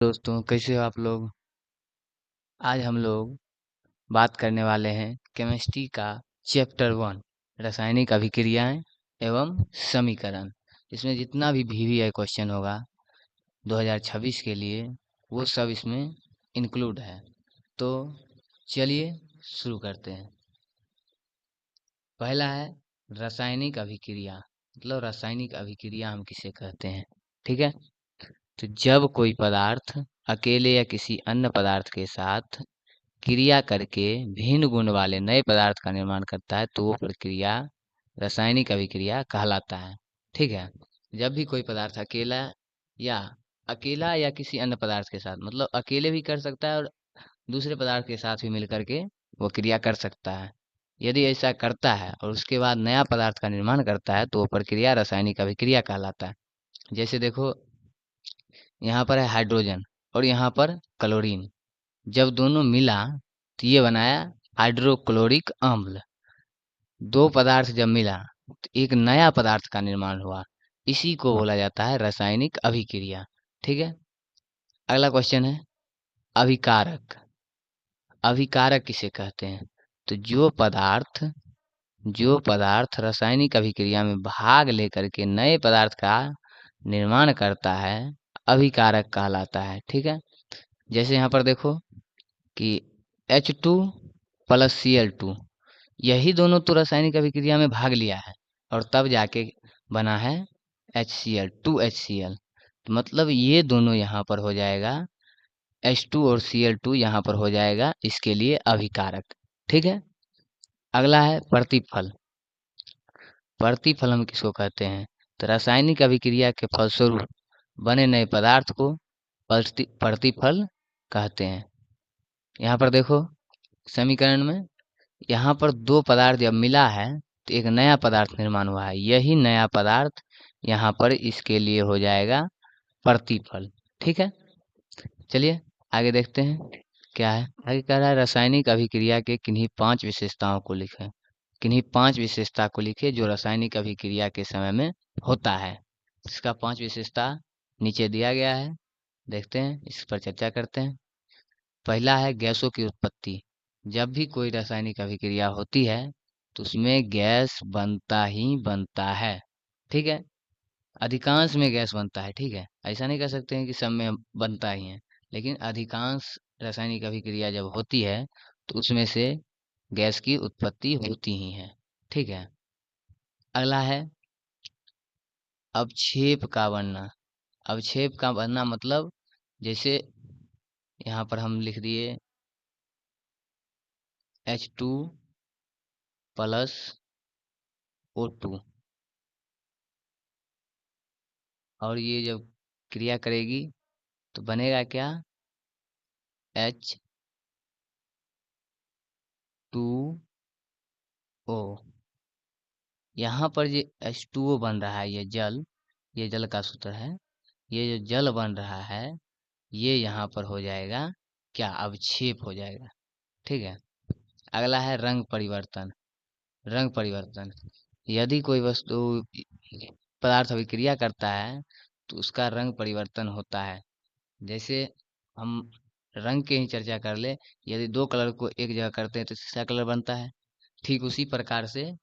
दोस्तों, कैसे हो आप लोग। आज हम लोग बात करने वाले हैं केमिस्ट्री का चैप्टर 1, रासायनिक अभिक्रियाएं एवं समीकरण। इसमें जितना भी वीवीआई क्वेश्चन होगा 2026 के लिए, वो सब इसमें इंक्लूड है। तो चलिए शुरू करते हैं। पहला है रासायनिक अभिक्रिया, मतलब रासायनिक अभिक्रिया हम किसे कहते हैं। ठीक है, तो जब कोई पदार्थ अकेले या किसी अन्य पदार्थ के साथ क्रिया करके भिन्न गुण वाले नए पदार्थ का निर्माण करता है, तो वो प्रक्रिया रासायनिक अभिक्रिया कहलाता है। ठीक है, जब भी कोई पदार्थ या अकेला या किसी अन्य पदार्थ के साथ, मतलब अकेले भी कर सकता है और दूसरे पदार्थ के साथ भी मिलकर के वो क्रिया कर सकता है। यदि ऐसा करता है और उसके बाद नया पदार्थ का निर्माण करता है, तो वो प्रक्रिया रासायनिक अभिक्रिया कहलाता है। जैसे देखो, यहाँ पर है हाइड्रोजन और यहाँ पर क्लोरीन। जब दोनों मिला तो ये बनाया हाइड्रोक्लोरिक अम्ल। दो पदार्थ जब मिला तो एक नया पदार्थ का निर्माण हुआ। इसी को बोला जाता है रासायनिक अभिक्रिया। ठीक है, अगला क्वेश्चन है अभिकारक। अभिकारक किसे कहते हैं? तो जो पदार्थ रासायनिक अभिक्रिया में भाग लेकर के नए पदार्थ का निर्माण करता है, अभिकारक कहलाता है। ठीक है, जैसे यहाँ पर देखो कि H2 + Cl2, यही दोनों तो रासायनिक अभिक्रिया में भाग लिया है और तब जाके बना है HCl, 2HCl। तो मतलब ये दोनों यहाँ पर हो जाएगा, H2 और Cl2 यहाँ पर हो जाएगा इसके लिए अभिकारक। ठीक है, अगला है प्रतिफल। प्रतिफल हम किसको कहते हैं? तो रासायनिक अभिक्रिया के फलस्वरूप बने नए पदार्थ को प्रतिफल कहते हैं। यहाँ पर देखो समीकरण में, यहाँ पर दो पदार्थ जब मिला है तो एक नया पदार्थ निर्माण हुआ है। यही नया पदार्थ यहाँ पर इसके लिए हो जाएगा प्रतिफल। ठीक है, चलिए आगे देखते हैं क्या है। आगे कह रहा है रासायनिक अभिक्रिया के किन्हीं 5 विशेषताओं को लिखें। किन्हीं 5 विशेषता को लिखे जो रासायनिक अभिक्रिया के समय में होता है। इसका 5 विशेषता नीचे दिया गया है, देखते हैं, इस पर चर्चा करते हैं। पहला है गैसों की उत्पत्ति। जब भी कोई रासायनिक अभिक्रिया होती है तो उसमें गैस बनता ही बनता है। ठीक है, अधिकांश में गैस बनता है। ठीक है, ऐसा नहीं कह सकते हैं कि सब में बनता ही है, लेकिन अधिकांश रासायनिक अभिक्रिया जब होती है तो उसमें से गैस की उत्पत्ति होती ही है। ठीक है, अगला है अवक्षेप का बनना। अवक्षेप का बनना मतलब, जैसे यहाँ पर हम लिख दिए H2 + O2, और ये जब क्रिया करेगी तो बनेगा क्या? H2O। यहाँ पर ये H2O बन रहा है, ये जल का सूत्र है। ये जो जल बन रहा है ये यहाँ पर हो जाएगा क्या? अवक्षेप हो जाएगा। ठीक है, अगला है रंग परिवर्तन। रंग परिवर्तन, यदि कोई वस्तु पदार्थ अभिक्रिया करता है तो उसका रंग परिवर्तन होता है। जैसे हम रंग की ही चर्चा कर ले, यदि दो कलर को एक जगह करते हैं तो तीसरा कलर बनता है। ठीक उसी प्रकार से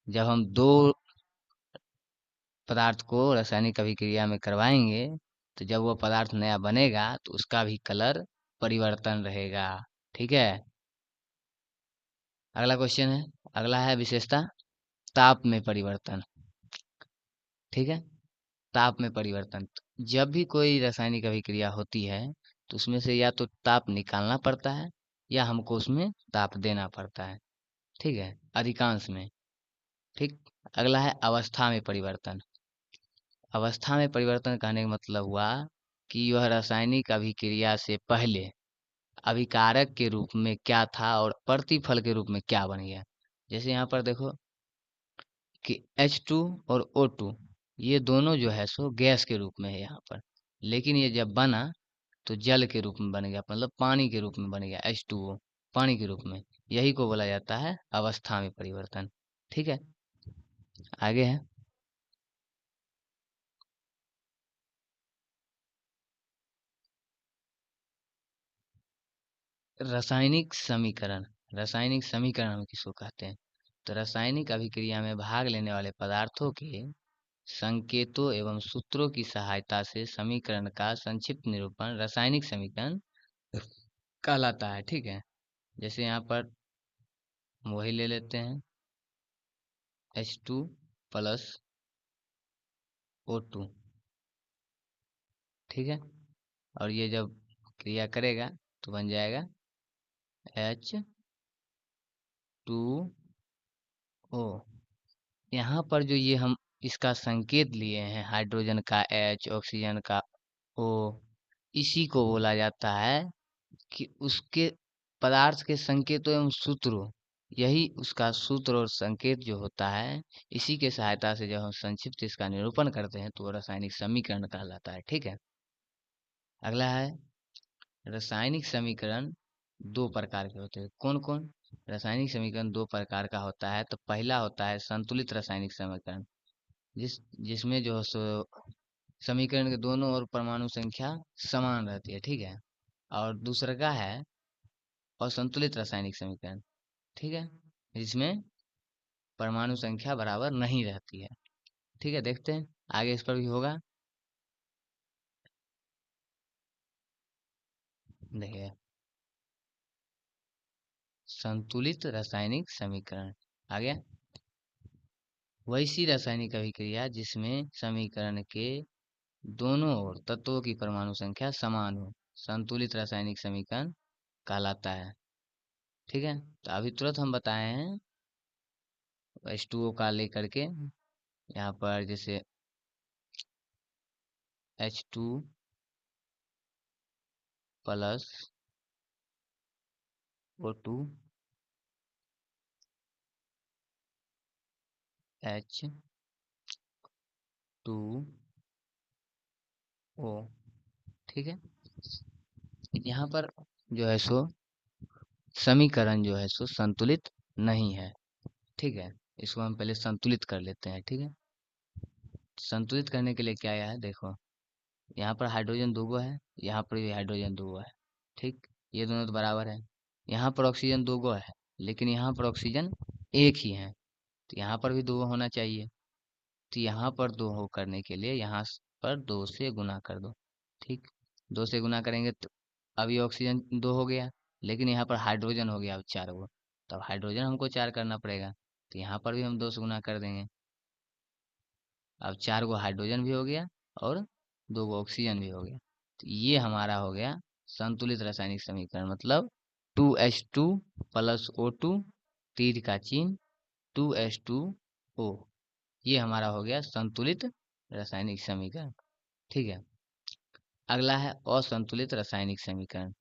जब हम दो पदार्थ को रासायनिक अभिक्रिया में करवाएंगे तो जब वो पदार्थ नया बनेगा तो उसका भी कलर परिवर्तन रहेगा। ठीक है, अगला क्वेश्चन है, अगला है विशेषता ताप में परिवर्तन। ठीक है, ताप में परिवर्तन, जब भी कोई रासायनिक अभिक्रिया होती है तो उसमें से या तो ताप निकालना पड़ता है या हमको उसमें ताप देना पड़ता है। ठीक है, अधिकांश में। ठीक, अगला है अवस्था में परिवर्तन। अवस्था में परिवर्तन कहने का मतलब हुआ कि यह रासायनिक अभिक्रिया से पहले अभिकारक के रूप में क्या था और प्रतिफल के रूप में क्या बन गया। जैसे यहाँ पर देखो कि H2 और O2, ये दोनों जो है सो गैस के रूप में है यहाँ पर, लेकिन ये जब बना तो जल के रूप में बन गया, मतलब पानी के रूप में बन गया। H2O पानी के रूप में, यही को बोला जाता है अवस्था में परिवर्तन। ठीक है, आगे है रासायनिक समीकरण हम किसको कहते हैं? तो रासायनिक अभिक्रिया में भाग लेने वाले पदार्थों के संकेतों एवं सूत्रों की सहायता से समीकरण का संक्षिप्त निरूपण रासायनिक समीकरण कहलाता है। ठीक है, जैसे यहाँ पर वही ले लेते हैं, H2 प्लस O2। ठीक है, और ये जब क्रिया करेगा तो बन जाएगा H2O। यहाँ पर जो ये हम इसका संकेत लिए हैं, हाइड्रोजन का H, ऑक्सीजन का O, इसी को बोला जाता है कि उसके पदार्थ के संकेतों एवं सूत्रों, यही उसका सूत्र और संकेत जो होता है, इसी के सहायता से जब हम संक्षिप्त इसका निरूपण करते हैं तो वो रासायनिक समीकरण कहलाता है। ठीक है, अगला है रासायनिक समीकरण दो प्रकार के होते हैं। कौन कौन? रासायनिक समीकरण दो प्रकार का होता है। तो पहला होता है संतुलित रासायनिक समीकरण, जिसमें जो है सो समीकरण के दोनों ओर परमाणु संख्या समान रहती है। ठीक है, और दूसरा का है असंतुलित रासायनिक समीकरण। ठीक है, जिसमें परमाणु संख्या बराबर नहीं रहती है। ठीक है, देखते हैं आगे इस पर भी होगा। देखिए, संतुलित रासायनिक समीकरण आ गया। वैसी रासायनिक अभिक्रिया जिसमें समीकरण के दोनों ओर तत्वों की परमाणु संख्या समान हो, संतुलित रासायनिक समीकरण कहलाता है। ठीक है, तो अभी तुरंत हम बताए हैं H2O का लेकर के, यहाँ पर जैसे H2 प्लस O2 H2O। ठीक है, यहाँ पर जो है सो समीकरण जो है सो संतुलित नहीं है। ठीक है, इसको हम पहले संतुलित कर लेते हैं। ठीक है, संतुलित करने के लिए क्या है, देखो यहाँ पर हाइड्रोजन दो गो है, यहाँ पर भी हाइड्रोजन दो गो है। ठीक, ये दोनों तो बराबर है। यहाँ पर ऑक्सीजन दो गो है, लेकिन यहाँ पर ऑक्सीजन एक ही है, तो यहाँ पर भी दो गो होना चाहिए। तो यहाँ पर दो हो करने के लिए यहाँ पर दो से गुना कर दो। ठीक, दो से गुना करेंगे तो अब ये ऑक्सीजन दो हो गया, लेकिन यहाँ पर हाइड्रोजन हो गया अब चार गो, तब हाइड्रोजन हमको चार करना पड़ेगा, तो यहाँ पर भी हम दो से गुना कर देंगे। अब चार गो हाइड्रोजन भी हो गया और दो गो ऑक्सीजन भी हो गया, तो ये हमारा हो गया संतुलित रासायनिक समीकरण, मतलब 2H2 प्लस O2 तीर का चिन्ह 2H2O, ये हमारा हो गया संतुलित रासायनिक समीकरण। ठीक है, अगला है असंतुलित रासायनिक समीकरण।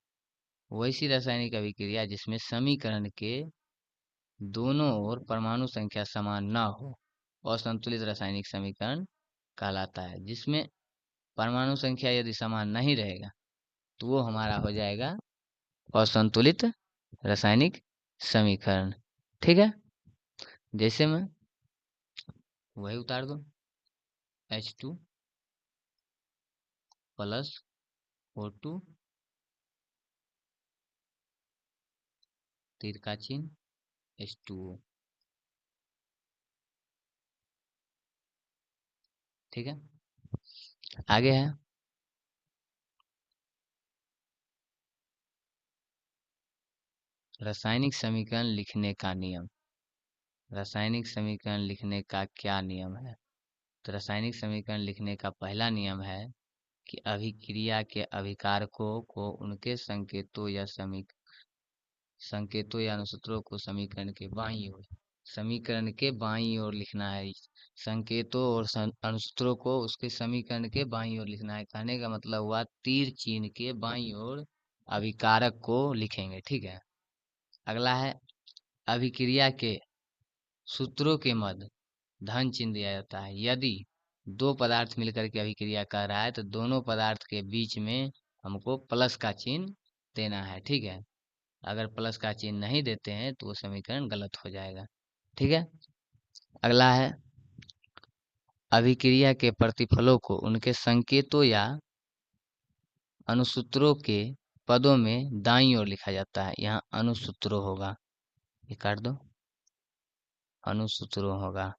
वैसी रासायनिक अभिक्रिया जिसमें समीकरण के दोनों ओर परमाणु संख्या समान न हो, असंतुलित रासायनिक समीकरण कहलाता है। जिसमें परमाणु संख्या यदि समान नहीं रहेगा तो वो हमारा हो जाएगा असंतुलित रासायनिक समीकरण। ठीक है, जैसे मैं वही उतार दो, H2 प्लस O2 तीर का चिन्ह H2O। ठीक है, आगे है रासायनिक समीकरण लिखने का नियम। रासायनिक समीकरण लिखने का क्या नियम है? तो रासायनिक समीकरण लिखने का पहला नियम है कि अभिक्रिया के अभिकारकों को उनके संकेतों या अनुसूत्रों को समीकरण के बाईं ओर लिखना है। संकेतों और अनुसूत्रों को उसके समीकरण के बाईं ओर लिखना है। कहने का मतलब हुआ तीर चिन्ह के बाईं ओर अभिकारक को लिखेंगे। ठीक है, अगला है अभिक्रिया के सूत्रों के मध्य धन चिन्ह दिया जाता है। यदि दो पदार्थ मिलकर के अभिक्रिया कर रहा है तो दोनों पदार्थ के बीच में हमको प्लस का चिन्ह देना है। ठीक है, अगर प्लस का चिन्ह नहीं देते हैं तो वो समीकरण गलत हो जाएगा। ठीक है, अगला है अभिक्रिया के प्रतिफलों को उनके संकेतों या अनुसूत्रों के पदों में दाईं ओर लिखा जाता है। यहाँ अनुसूत्रों होगा, ये काट दो, अनुसूत्रों होगा।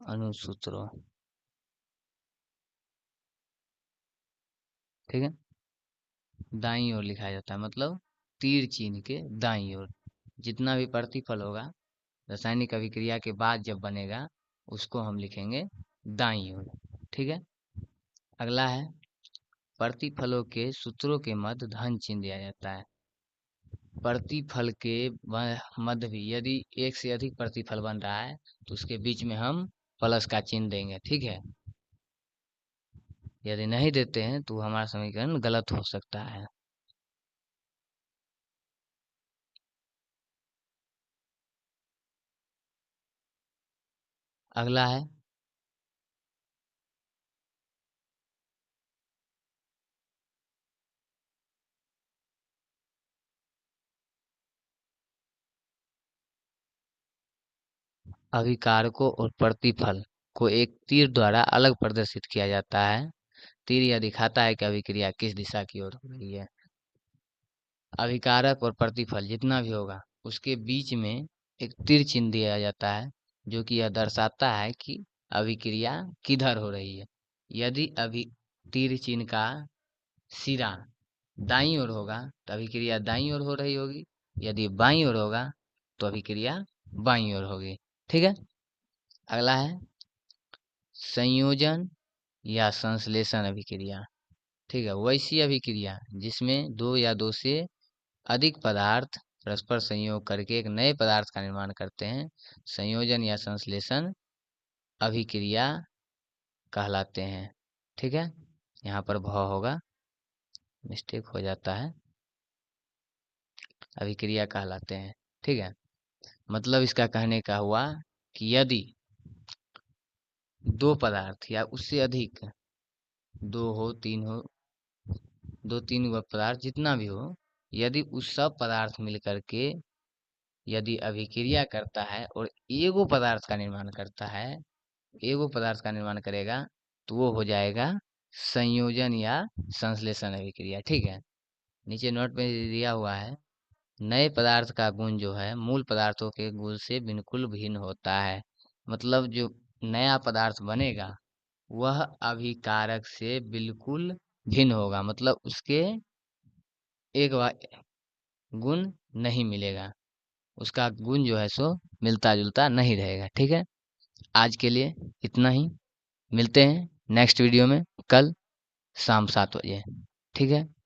अनुसूत्रों, ठीक है। दाईं ओर लिखा जाता है, मतलब तीर चिन्ह के दाईं ओर। जितना भी प्रतिफल होगा रासायनिक अभिक्रिया के बाद जब बनेगा, उसको हम लिखेंगे दाईं ओर, ठीक है। अगला है, प्रतिफलों के सूत्रों के मध्य धन चिन्ह दिया जाता है। प्रतिफल के मध्य भी यदि एक से अधिक प्रतिफल बन रहा है तो उसके बीच में हम प्लस का चिन्ह देंगे, ठीक है। यदि नहीं देते हैं तो हमारा समीकरण गलत हो सकता है। अगला है, अभिकारकों और प्रतिफल को एक तीर द्वारा अलग प्रदर्शित किया जाता है। तीर यह दिखाता है कि अभिक्रिया किस दिशा की ओर हो रही है। अभिकारक और प्रतिफल जितना भी होगा उसके बीच में एक तीर चिन्ह दिया जाता है, जो कि यह दर्शाता है कि अभिक्रिया किधर हो रही है। यदि अभी तीर चिन्ह का सिरा दाईं ओर होगा तो अभिक्रिया दाईं ओर हो रही होगी, यदि बाईं ओर होगा तो अभिक्रिया बाईं ओर होगी, ठीक है। अगला है संयोजन या संश्लेषण अभिक्रिया, ठीक है। वैसी अभिक्रिया जिसमें दो या दो से अधिक पदार्थ परस्पर संयोग करके एक नए पदार्थ का निर्माण करते हैं, संयोजन या संश्लेषण अभिक्रिया कहलाते हैं, ठीक है। यहाँ पर भ होगा, मिस्टेक हो जाता है, अभिक्रिया कहलाते हैं, ठीक है। मतलब इसका कहने का हुआ कि यदि दो पदार्थ या उससे अधिक, दो हो तीन हो, दो तीन व पदार्थ जितना भी हो, यदि उस सब पदार्थ मिल करके यदि अभिक्रिया करता है और एगो पदार्थ का निर्माण करता है, एगो पदार्थ का निर्माण करेगा, तो वो हो जाएगा संयोजन या संश्लेषण अभिक्रिया, ठीक है। नीचे नोट में दिया हुआ है, नए पदार्थ का गुण जो है मूल पदार्थों के गुण से बिल्कुल भिन्न होता है। मतलब जो नया पदार्थ बनेगा वह अभिकारक से बिल्कुल भिन्न होगा, मतलब उसके एक गुण नहीं मिलेगा, उसका गुण जो है सो मिलता जुलता नहीं रहेगा, ठीक है। आज के लिए इतना ही, मिलते हैं नेक्स्ट वीडियो में कल शाम 7 बजे, ठीक है।